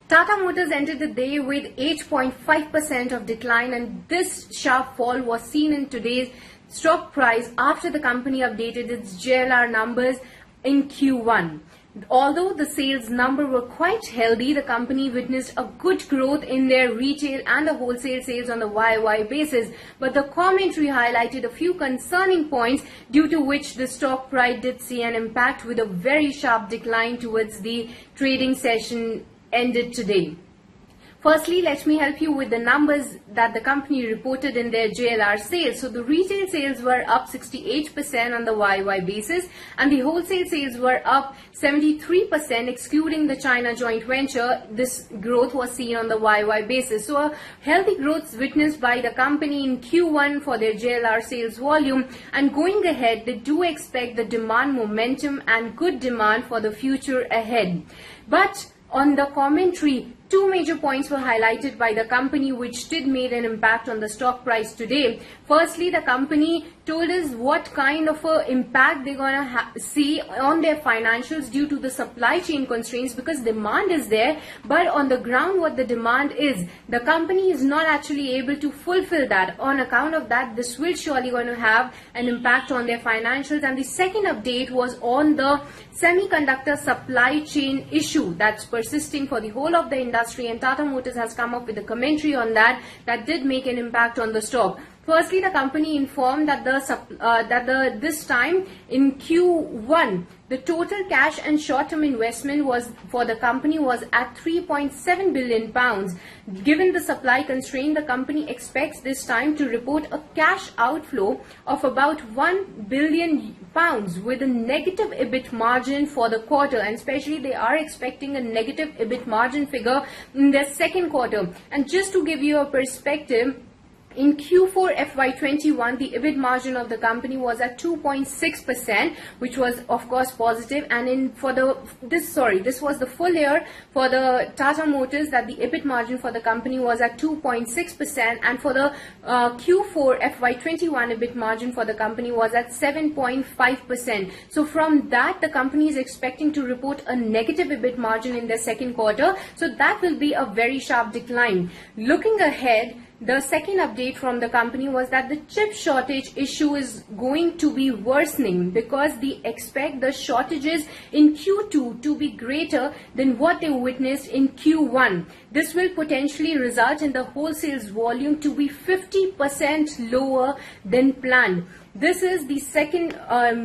Tata Motors ended the day with 8.5% of decline, and this sharp fall was seen in today's stock price after the company updated its JLR numbers in Q1. Although the sales number were quite healthy, the company witnessed a good growth in their retail and the wholesale sales on the YoY basis. But the commentary highlighted a few concerning points due to which the stock price did see an impact with a very sharp decline towards the trading session ended today. Firstly, let me help you with the numbers that the company reported in their JLR sales. So the retail sales were up 68% on the YoY basis, and the wholesale sales were up 73%, excluding the China joint venture. This growth was seen on the YoY basis. So a healthy growth witnessed by the company in Q1 for their JLR sales volume, and going ahead, they do expect the demand momentum and good demand for the future ahead. But on the commentary, two major points were highlighted by the company which did make an impact on the stock price today. Firstly, the company told us what kind of a impact they're going to see on their financials due to the supply chain constraints, because demand is there, but on the ground what the demand is, the company is not actually able to fulfill that. On account of that, this will surely going to have an impact on their financials. And the second update was on the semiconductor supply chain issue that's persisting for the whole of the industry, and Tata Motors has come up with a commentary on that did make an impact on the stock. Firstly, the company informed that this time in Q1, the total cash and short-term investment for the company was at 3.7 billion pounds. Given the supply constraint, the company expects this time to report a cash outflow of about 1 billion pounds with a negative EBIT margin for the quarter, and especially they are expecting a negative EBIT margin figure in their second quarter. And just to give you a perspective, in Q4 FY21, the EBIT margin of the company was at 2.6%, which was of course positive. And this was the full year for the Tata Motors, that the EBIT margin for the company was at 2.6%, and for the Q4 FY21 EBIT margin for the company was at 7.5%. So from that, the company is expecting to report a negative EBIT margin in the second quarter. So that will be a very sharp decline. Looking ahead, the second update from the company was that the chip shortage issue is going to be worsening, because they expect the shortages in Q2 to be greater than what they witnessed in Q1. This will potentially result in the wholesales volume to be 50% lower than planned. This is the second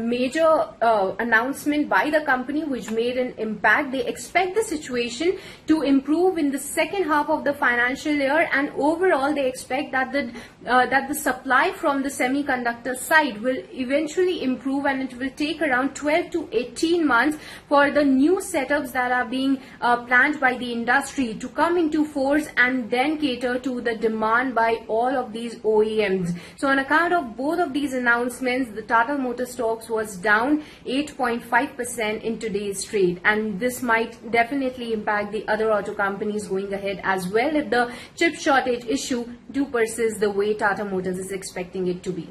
major announcement by the company which made an impact. They expect the situation to improve in the second half of the financial year, and overall they expect that the supply from the semiconductor side will eventually improve, and it will take around 12 to 18 months for the new setups that are being planned by the industry to come into force and then cater to the demand by all of these OEMs. So on account of both of these announcements, the Tata Motors stocks was down 8.5% in today's trade, and this might definitely impact the other auto companies going ahead as well if the chip shortage issue do persist the way Tata Motors is expecting it to be.